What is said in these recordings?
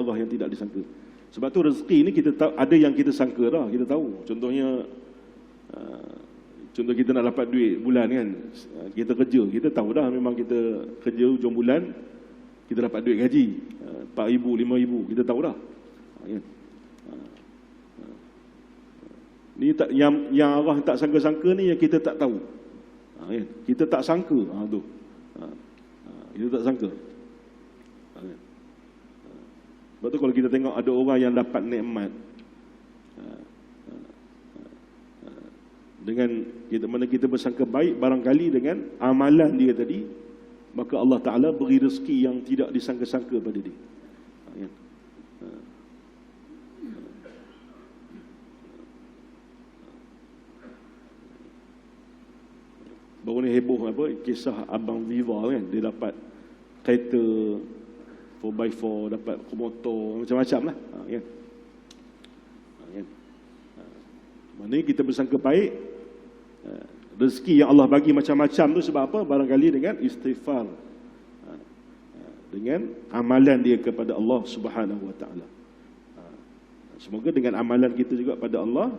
arah yang tidak disangka. Sebab tu rezeki ni kita tahu, ada yang kita sangka dah, kita tahu. Contohnya contoh kita nak dapat duit bulan kan, kita kerja, kita tahu dah memang kita kerja hujung bulan kita dapat duit gaji 4,000, 5,000, kita tahu dah. Kan? Ni tak, yang arah tak sangka-sangka ni yang kita tak tahu. Kan? Kita tak sangka tu. Kita tak sangka. Kan? Sebab tu kalau kita tengok ada orang yang dapat nikmat dengan kita, mana kita bersangka baik barangkali dengan amalan dia tadi, maka Allah Ta'ala beri rezeki yang tidak disangka-sangka pada dia. Kan? Baru ni heboh apa, kisah Abang Viva kan, dia dapat kereta 4x4, dapat motor, macam-macam lah. Kan? Kan? Maknanya kita bersangka baik, rezeki yang Allah bagi macam-macam tu sebab apa? Barangkali dengan istighfar, dengan amalan dia kepada Allah Subhanahu Wa Taala. Semoga dengan amalan kita juga pada Allah,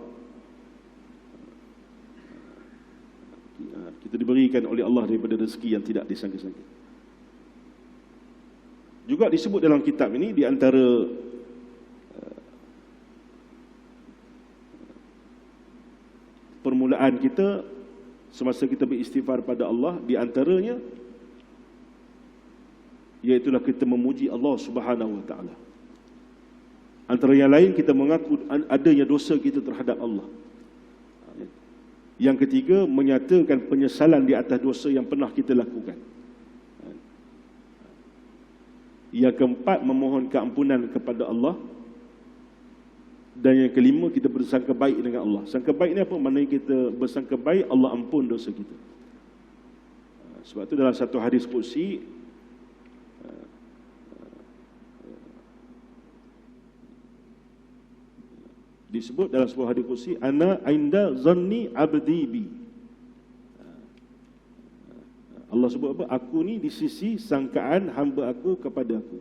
kita diberikan oleh Allah daripada rezeki yang tidak disangka-sangka. Juga disebut dalam kitab ini, di antara permulaan kita semasa kita beristighfar pada Allah, di antaranya iaitulah kita memuji Allah Subhanahu Wa Taala. Antara yang lain, kita mengaku adanya dosa kita terhadap Allah. Yang ketiga, menyatakan penyesalan di atas dosa yang pernah kita lakukan. Yang keempat, memohon keampunan kepada Allah. Dan yang kelima, kita bersangka baik dengan Allah. Sangka baik ni apa? Maknanya kita bersangka baik Allah ampun dosa kita. Sebab tu dalam satu hadis qudsi, disebut dalam sebuah hadis qudsi, ana inda zanni abdi bi. Allah sebut apa? Aku ni di sisi sangkaan hamba aku kepada aku.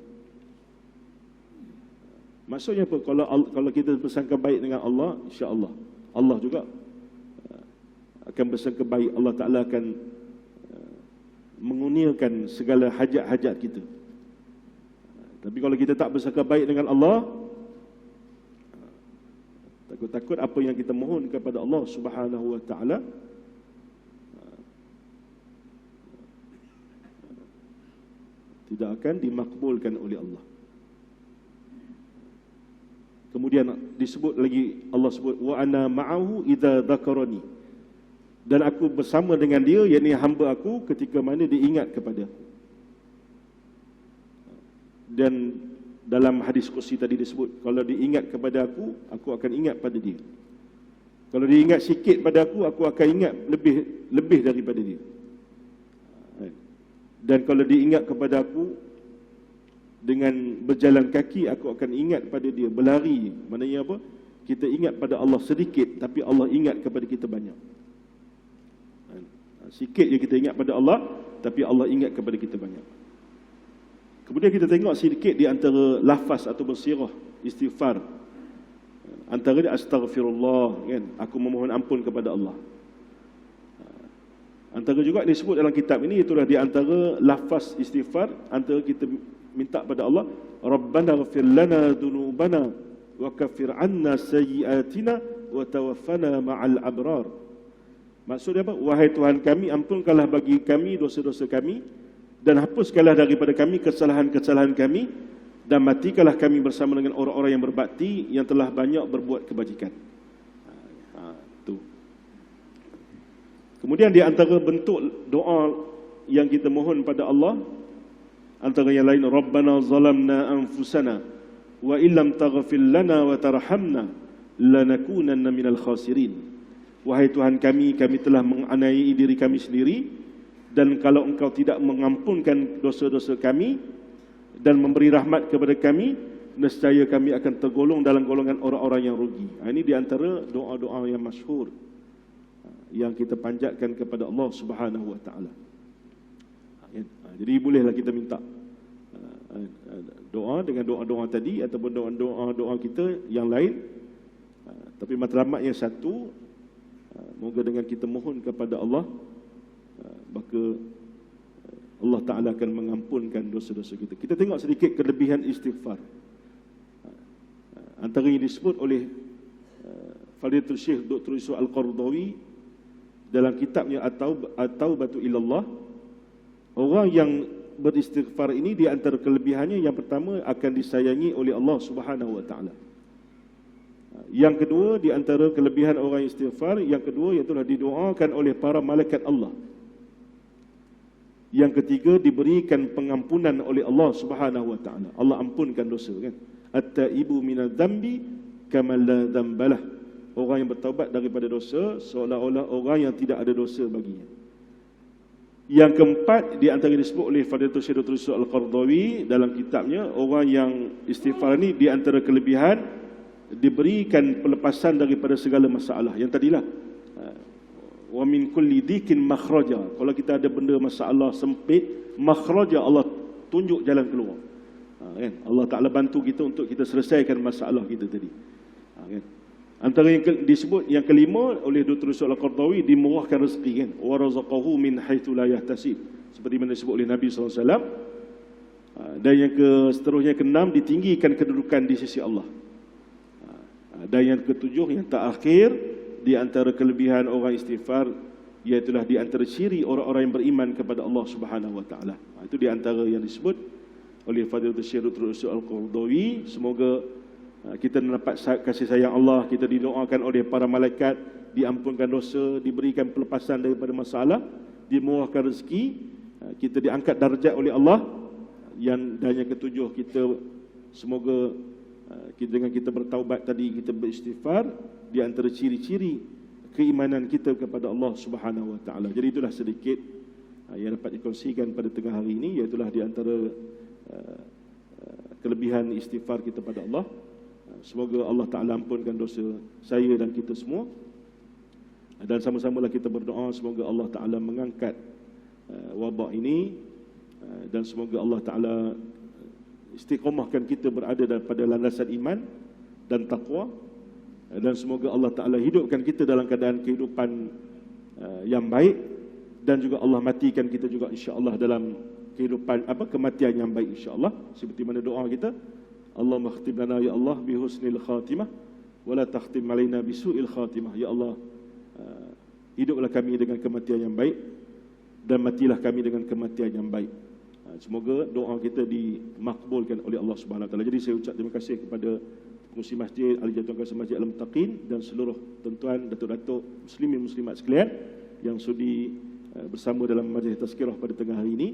Maksudnya apa? Kalau kita bersangka baik dengan Allah, insya-Allah Allah juga akan bersangka baik. Allah Ta'ala akan mengurniakan segala hajat-hajat kita. Tapi kalau kita tak bersangka baik dengan Allah, takut-takut apa yang kita mohon kepada Allah Subhanahu Wa Ta'ala tidak akan dimakbulkan oleh Allah. Kemudian disebut lagi, Allah sebut wa ana ma'ahu idza dzakarani, dan aku bersama dengan dia, yakni hamba aku ketika mana dia ingat kepada aku. Dan dalam hadis qudsi tadi disebut, kalau dia ingat kepada aku akan ingat pada dia. Kalau dia ingat sikit pada aku akan ingat lebih daripada dia. Dan kalau dia ingat kepada aku dengan berjalan kaki, aku akan ingat pada dia. Berlari, maknanya apa? Kita ingat pada Allah sedikit, tapi Allah ingat kepada kita banyak. Sikit je kita ingat pada Allah, tapi Allah ingat kepada kita banyak. Kemudian kita tengok sedikit di antara lafaz atau bersirah istighfar. Antara dia astaghfirullah, kan? Aku memohon ampun kepada Allah. Antara juga disebut dalam kitab ini, itulah di antara lafaz istighfar, antara kita minta pada Allah, Rabbana ghfir lana dhunubana wa kaffir 'anna sayyi'atina wa tawaffana ma'al abrar. Maksudnya apa? Wahai Tuhan kami, ampunkanlah bagi kami dosa-dosa kami, dan hapuskanlah daripada kami kesalahan-kesalahan kami, dan matikanlah kami bersama dengan orang-orang yang berbakti, yang telah banyak berbuat kebajikan. Tu. Kemudian di antara bentuk doa yang kita mohon pada Allah, antara yang lain, Rabbana zalamna anfusana wa illam taghfir lana wa tarhamna lanakunanna minal khasirin. Wahai Tuhan kami telah menganiaya diri kami sendiri, dan kalau Engkau tidak mengampunkan dosa-dosa kami dan memberi rahmat kepada kami, nescaya kami akan tergolong dalam golongan orang-orang yang rugi. Ini di antara doa-doa yang masyhur yang kita panjatkan kepada Allah Subhanahu Wa Taala. Jadi bolehlah kita minta doa dengan doa-doa tadi ataupun doa-doa kita yang lain. Tapi matlamat yang satu, moga dengan kita mohon kepada Allah, maka Allah Ta'ala akan mengampunkan dosa-dosa kita. Kita tengok sedikit kelebihan istighfar. Antara yang disebut oleh Fadilatul Syekh Dr. Yusuf Al-Qardawi dalam kitabnya At-Taubatu Ilallah, orang yang beristighfar ini di antara kelebihannya, yang pertama akan disayangi oleh Allah Subhanahu wa taala. Yang kedua, di antara kelebihan orang istighfar, yang kedua iaitu didoakan oleh para malaikat Allah. Yang ketiga, diberikan pengampunan oleh Allah Subhanahu wa taala. Allah ampunkan dosa, kan? At-taibu minadz-dzambi kama la dzambalah. Orang yang bertaubat daripada dosa seolah-olah orang yang tidak ada dosa baginya. Yang keempat, di antara yang disebut oleh Fadilatul Syekh Dr. Yusuf Al-Qardawi dalam kitabnya, orang yang istighfar ini di antara kelebihan diberikan pelepasan daripada segala masalah. Yang tadilah, wa min kulli dhikin makhraja. Kalau kita ada benda masalah sempit, makhraja, Allah tunjuk jalan keluar. Kan? Allah Ta'ala bantu kita untuk kita selesaikan masalah kita tadi. Kan? Antara yang disebut yang kelima oleh Dr. Yusuf Al-Qardawi, dimurahkan rezeki, kan? Wa razaqahu min haitsu la yahtasib. Seperti mana disebut oleh Nabi SAW. Dan yang seterusnya keenam, ditinggikan kedudukan di sisi Allah. Dan yang ketujuh, yang terakhir, di antara kelebihan orang istighfar, iaitulah di antara ciri orang-orang yang beriman kepada Allah Subhanahu wa taala. Itu di antara yang disebut oleh Fadilatul Syekh Dr. Yusuf Al-Qardawi. Semoga kita mendapat kasih sayang Allah, kita didoakan oleh para malaikat, diampunkan dosa, diberikan pelepasan daripada masalah, dimurahkan rezeki, kita diangkat darjat oleh Allah. Dan yang ketujuh, kita semoga dengan kita bertaubat tadi, kita beristighfar, di antara ciri-ciri keimanan kita kepada Allah Subhanahu wa taala. Jadi itulah sedikit yang dapat dikongsikan pada tengah hari ini, iaitu di antara kelebihan istighfar kita pada Allah. Semoga Allah Ta'ala ampunkan dosa saya dan kita semua. Dan sama-samalah kita berdoa semoga Allah Ta'ala mengangkat wabak ini, dan semoga Allah Ta'ala istiqamahkan kita berada pada landasan iman dan taqwa, dan semoga Allah Ta'ala hidupkan kita dalam keadaan kehidupan yang baik, dan juga Allah matikan kita juga insya-Allah dalam kehidupan kematian yang baik insya-Allah, seperti mana doa kita, Allahumma khtim lana ya Allah bi husnil khatimah wa la takhtim alaina bi su'il khatimah. Ya Allah, hiduplah kami dengan kematian yang baik dan matilah kami dengan kematian yang baik. Semoga doa kita dimakbulkan oleh Allah Subhanahu wa taala. Jadi saya ucap terima kasih kepada pengurusi masjid Al-Jatuh Kawasan Masjid Al-Muttaqin dan seluruh tuan-tuan, datuk-datuk, muslimin muslimat sekalian yang sudi bersama dalam majlis tazkirah pada tengah hari ini.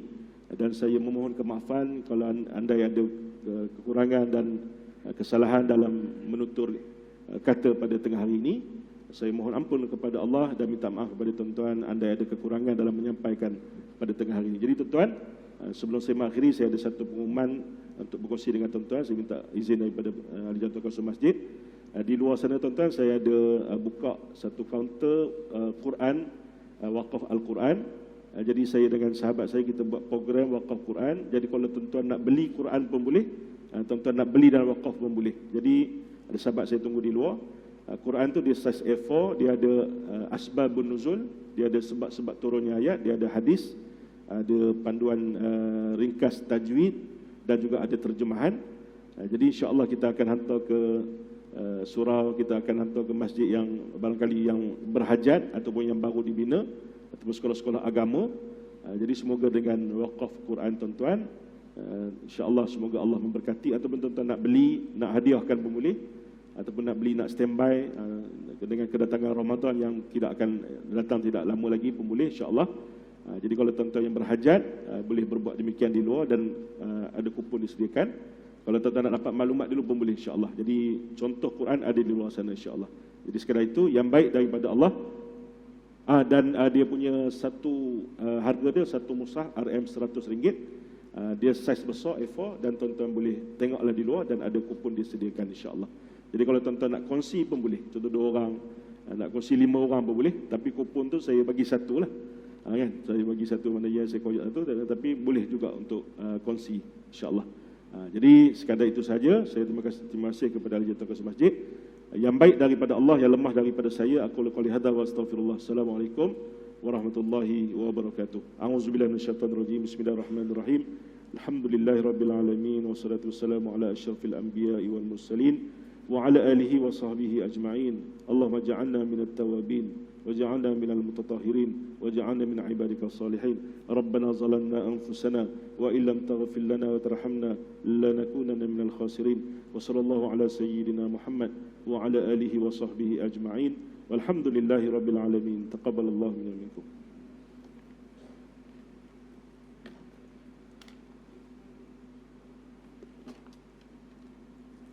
Dan saya memohon kemaafan kalau anda ada kekurangan dan kesalahan dalam menutur kata pada tengah hari ini. Saya mohon ampun kepada Allah dan minta maaf kepada tuan-tuan anda ada kekurangan dalam menyampaikan pada tengah hari ini. Jadi tuan-tuan, sebelum saya mengakhiri, saya ada satu pengumuman untuk berkongsi dengan tuan-tuan. Saya minta izin daripada Al-Jatuh Kawasan Masjid. Di luar sana tuan-tuan, saya ada buka satu kaunter Quran, wakaf Al-Quran. Jadi saya dengan sahabat saya, kita buat program wakaf Quran. Jadi kalau tuan-tuan nak beli Quran pun boleh, tuan-tuan nak beli dan wakaf pun boleh. Jadi ada sahabat saya tunggu di luar. Quran tu dia size A4, dia ada asbabun nuzul, dia ada sebab-sebab turunnya ayat, dia ada hadis, ada panduan ringkas tajwid, dan juga ada terjemahan. Jadi insya-Allah kita akan hantar ke surau, kita akan hantar ke masjid yang barangkali yang berhajat ataupun yang baru dibina, ataupun sekolah-sekolah agama. Jadi semoga dengan wakaf Quran tuan-tuan, insya-Allah semoga Allah memberkati. Ataupun tuan-tuan nak beli, nak hadiahkan pun boleh, ataupun nak beli, nak standby dengan kedatangan Ramadan yang tidak akan datang tidak lama lagi pun boleh insya-Allah. Jadi kalau tuan-tuan yang berhajat boleh berbuat demikian di luar, dan ada kupon disediakan. Kalau tuan-tuan nak dapat maklumat dulu pun boleh insya-Allah. Jadi contoh Quran ada di luar sana insya-Allah. Jadi sekadar itu yang baik daripada Allah. Dan dia punya satu harga dia, satu mushaf RM RM100. Dia saiz besar A4, dan tuan-tuan boleh tengoklah di luar, dan ada kupon disediakan insya-Allah. Jadi kalau tuan-tuan nak kongsi pun boleh, contoh 2 orang, nak kongsi 5 orang pun boleh. Tapi kupon tu saya bagi satu lah, kan? Saya bagi satu, mana ya saya koyak satu, tapi boleh juga untuk kongsi insya-Allah. Jadi sekadar itu saja. Saya terima kasih kepada ahli tugas masjid. Yang baik daripada Allah, yang lemah daripada saya. Aku qouli hadza wa astaghfirullah. Assalamualaikum warahmatullahi wabarakatuh. A'udzubillahi minasyaitonir rajim. Bismillahirrahmanirrahim. Alhamdulillahirabbil alamin wassalatu wassalamu ala asyrafil anbiya'i wal mursalin wa ala alihi wa sahbihi ajma'in. Allahumma ja'alna minat tawabin waj'alna minal mutatahhirin waj'alna min ibadikas salihin. Rabbana zalamna anfusana wa illam taghfir lana wa tarhamna lanakunanna minal khasirin. Wa sallallahu ala sayyidina Muhammad wa ala alihi wa sahbihi ajma'in. Walhamdulillahi rabbil alamin. Taqabbalallahu minna minkum.